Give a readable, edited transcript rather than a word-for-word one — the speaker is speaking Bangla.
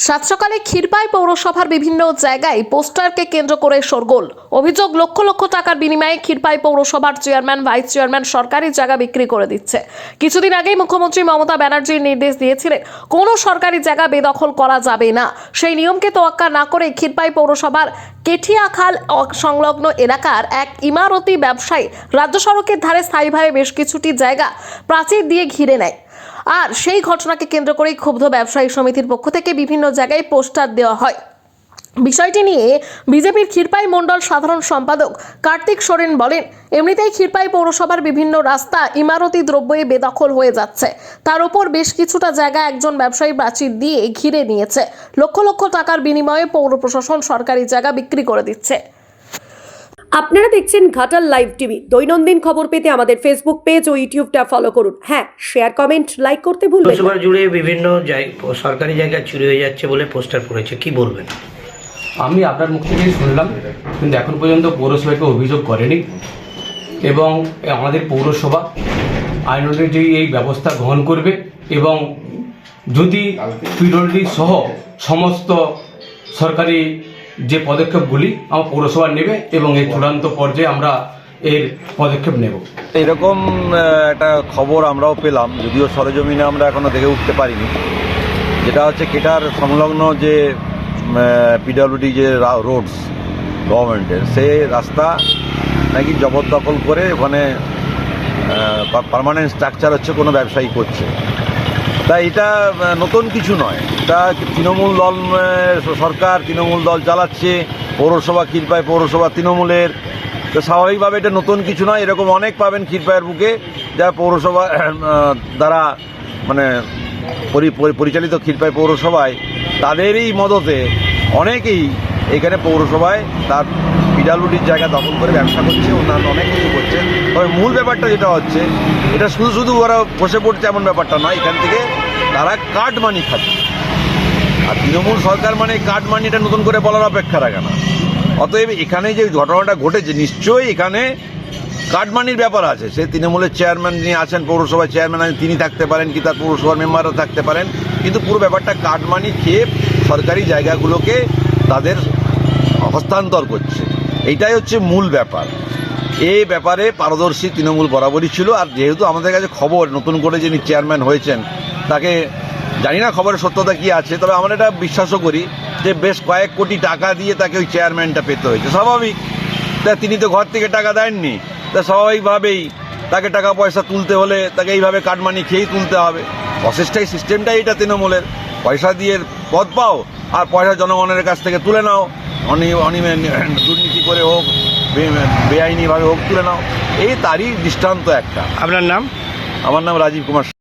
সাত সকালে ক্ষীরপাই পৌরসভার বিভিন্ন জায়গায় পোস্টারকে কেন্দ্র করে শোরগোল। অভিযোগ, লক্ষ লক্ষ টাকার বিনিময়ে ক্ষীরপাই পৌরসভার চেয়ারম্যান, ভাইস চেয়ারম্যান সরকারি জায়গা বিক্রি করে দিচ্ছে। কিছুদিন আগেই মুখ্যমন্ত্রী মমতা ব্যানার্জির নির্দেশ দিয়েছিলেন কোনো সরকারি জায়গা বেদখল করা যাবে না। সেই নিয়মকে তোয়াক্কা না করে ক্ষীরপাই পৌরসভার কেঠিয়াখাল সংলগ্ন এলাকার এক ইমারতি ব্যবসায়ী রাজ্য সড়কের ধারে স্থায়ীভাবে বেশ কিছুটি জায়গা প্রাচীর দিয়ে ঘিরে নেয়। আর সেই ঘটনাকে কেন্দ্র করেই ক্ষুব্ধ ব্যবসায়ী সমিতির পক্ষ থেকে বিভিন্ন জায়গায় পোস্টার দেওয়া হয়। বিষয়টি নিয়ে বিজেপির ক্ষীরপাই মণ্ডল সাধারণ সম্পাদক কার্তিক সোরেন বলেন, এমনিতেই ক্ষীরপাই পৌরসভার বিভিন্ন রাস্তা ইমারতি দ্রব্যে বেদখল হয়ে যাচ্ছে। তার উপর বেশ কিছুটা জায়গা একজন ব্যবসায়ী প্রাচীর দিয়ে ঘিরে নিয়েছে। লক্ষ লক্ষ টাকার বিনিময়ে পৌর প্রশাসন সরকারি জায়গা বিক্রি করে দিচ্ছে। আপনারা দেখছেন ঘাটাল লাইভ টিভি। দৈনন্দিন খবর পেতে আমাদের ফেসবুক পেজ ও ইউটিউবটা ফলো করুন। হ্যাঁ, শেয়ার, কমেন্ট, লাইক করতে ভুলবেন না। পৌরসভা জুড়ে বিভিন্ন সরকারি জায়গা চুরি হয়ে যাচ্ছে বলে পোস্টার পড়েছে, কি বলবেন? আমি আপনার মুখ থেকেই শুনলাম, কিন্তু এখন পর্যন্ত পৌরসভাকে অভিযোগ করেনি এবং আমাদের পৌরসভা আইন অনুযায়ী এই ব্যবস্থা গ্রহণ করবে এবং যদি পিডব্লিউডি সহ সমস্ত সরকারি যে পদক্ষেপগুলি আমার পৌরসভা নেবে এবং এই চূড়ান্ত পর্যায়ে আমরা এর পদক্ষেপ নেব। এরকম একটা খবর আমরাও পেলাম, যদিও সরেজমিনে আমরা এখনও দেখে উঠতে পারিনি। যেটা হচ্ছে কেটার সংলগ্ন যে পিডব্লিউডি যে রোডস গভর্নমেন্টের, সেই রাস্তা নাকি জবরদখল করে ওখানে পার্মানেন্ট স্ট্রাকচার হচ্ছে কোনো ব্যবসায়ী করছে। তাই এটা নতুন কিছু নয়, এটা তৃণমূল দল সরকার, তৃণমূল দল চালাচ্ছে। পৌরসভা ক্ষীরপাই পৌরসভা তৃণমূলের, তো স্বাভাবিকভাবে এটা নতুন কিছু নয়। এরকম অনেক পাবেন ক্ষীরপাইয়ের বুকে যারা পৌরসভা দ্বারা মানে পরিচালিত ক্ষীরপাই পৌরসভায় তাদেরই মদতে অনেকেই এখানে পৌরসভায় তার পিডব্লিউডির জায়গা দখল করে ব্যবসা করছে, অন্যান্য অনেক কিছু করছে। তবে মূল ব্যাপারটা যেটা হচ্ছে, এটা শুধু ওরা বসে পড়ছে এমন ব্যাপারটা নয়, এখান থেকে তারা কার্ড মানি খাচ্ছে। আর তৃণমূল সরকার মানে কার্ড মানি, এটা নতুন করে বলার অপেক্ষা রাখে না। অতএব এখানে যে ঘটনাটা ঘটেছে, নিশ্চয়ই এখানে কার্ড মানির ব্যাপার আছে। সে তৃণমূলের চেয়ারম্যান যিনি আছেন, পৌরসভার চেয়ারম্যান আছেন, তিনি থাকতে পারেন, কি তার পৌরসভার মেম্বাররা থাকতে পারেন, কিন্তু পুরো ব্যাপারটা কার্ড মানি খেয়ে সরকারি জায়গাগুলোকে তাদের হস্তান্তর করছে। এইটাই হচ্ছে মূল ব্যাপার। এই ব্যাপারে পারদর্শী তৃণমূল বরাবরই ছিল। আর যেহেতু আমাদের কাছে খবর নতুন করে যিনি চেয়ারম্যান হয়েছেন, তাকে জানি না খবরের সত্যতা কি আছে, তবে আমরা এটা বিশ্বাসও করি যে বেশ কয়েক কোটি টাকা দিয়ে তাকে ওই চেয়ারম্যানটা পেতে হয়েছে। স্বাভাবিক, তা তিনি তো ঘর থেকে টাকা দেননি, তা স্বাভাবিকভাবেই তাকে টাকা পয়সা তুলতে হলে তাকে এইভাবে কাটমানি খেয়েই তুলতে হবে। প্রসেসটাই, সিস্টেমটাই এটা তৃণমূলের। পয়সা দিয়ে পদ পাও আর পয়সা জনগণের কাছ থেকে তুলে নাও, দুর্নীতি করে হোক, বেআইনিভাবে হোক তুলে নাও। এই তারই দৃষ্টান্ত একটা। আপনার নাম? আমার নাম রাজীব কুমার।